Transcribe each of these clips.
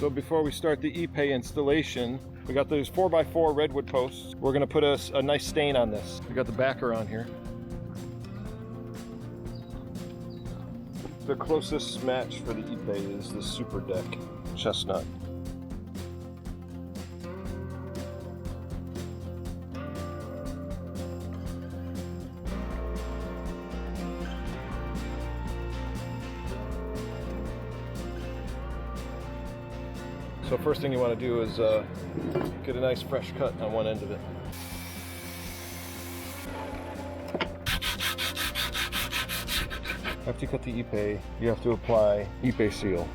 So before we start the IPE installation, we got those 4x4 redwood posts. We're gonna put a nice stain on this. We got the backer on here. The closest match for the IPE is the Super Deck chestnut. So first thing you want to do is get a nice fresh cut on one end of it. After you cut the IPE, you have to apply IPE seal.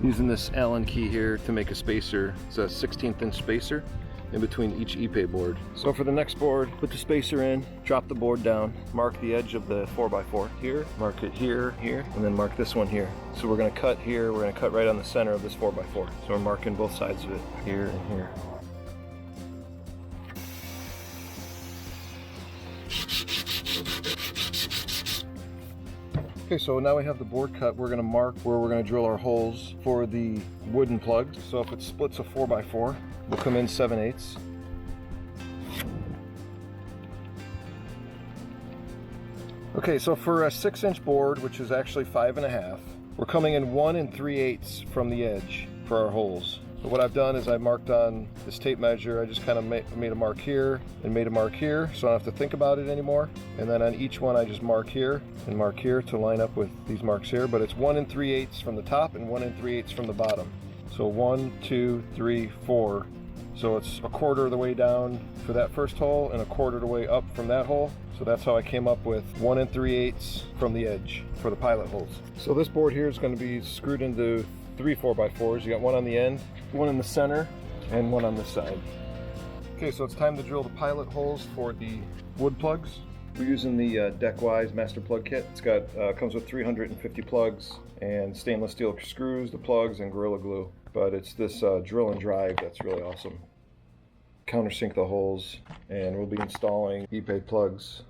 Using this Allen key here to make a spacer. It's a 1/16 inch spacer in between each IPE board. So for the next board, put the spacer in, drop the board down, mark the edge of the 4x4 here, mark it here, here, and then mark this one here. So we're gonna cut here, we're gonna cut right on the center of this 4x4. So we're marking both sides of it, here and here. Okay, so now we have the board cut. We're gonna mark where we're gonna drill our holes for the wooden plugs. So if it splits a 4x4, we'll come in 7/8. Okay, so for a 6-inch board, which is actually 5.5, we're coming in 1 3/8 from the edge for our holes. But what I've done is I marked on this tape measure. I just kind of made a mark here and made a mark here, so I don't have to think about it anymore. And then on each one, I just mark here and mark here to line up with these marks here. But it's 1 3/8 from the top and 1 3/8 from the bottom. So 1, 2, 3, 4. So it's a quarter of the way down for that first hole and a quarter of the way up from that hole. So that's how I came up with 1 3/8 from the edge for the pilot holes. So this board here is going to be screwed into 3 4x4s. You got one on the end, one in the center, and one on this side. Okay, so it's time to drill the pilot holes for the wood plugs. We're using the DeckWise Master Plug Kit. It's got comes with 350 plugs and stainless steel screws, the plugs, and Gorilla Glue. But it's this drill and drive that's really awesome. Countersink the holes, and we'll be installing IPE plugs.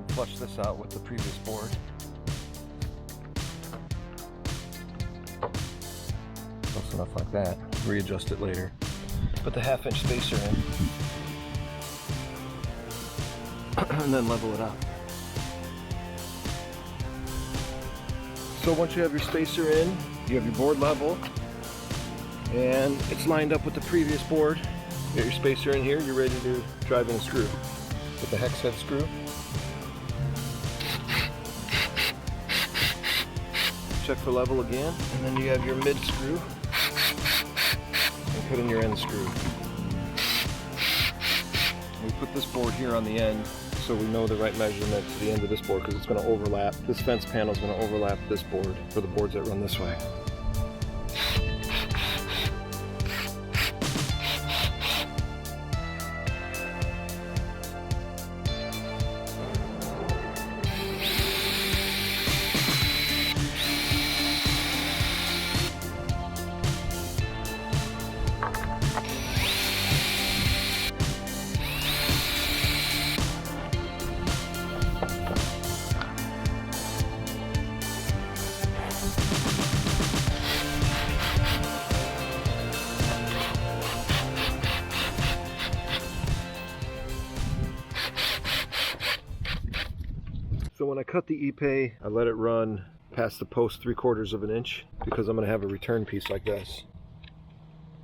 Flush this out with the previous board. Close enough like that. Readjust it later. Put the 1/2-inch spacer in. And then level it out. So once you have your spacer in, you have your board level, and it's lined up with the previous board. Get your spacer in here, you're ready to drive in a screw. With the hex head screw. Check for level again, and then you have your mid screw, and put in your end screw. We put this board here on the end, so we know the right measurement to the end of this board, because it's going to overlap. This fence panel is going to overlap this board for the boards that run this way. So when I cut the IPE, I let it run past the post 3/4 of an inch because I'm going to have a return piece like this.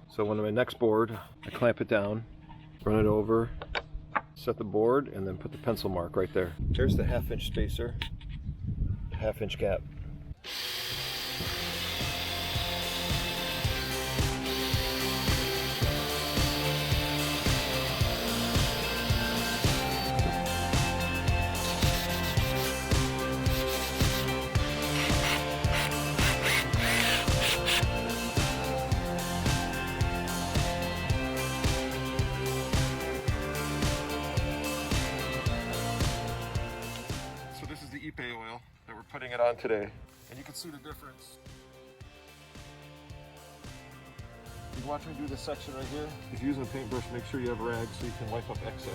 So when my next board, I clamp it down, run it over, set the board, and then put the pencil mark right there. There's the 1/2-inch spacer, 1/2-inch gap. putting it on today. And you can see the difference. You watch me do this section right here. If you're using a paintbrush, make sure you have rags so you can wipe up excess.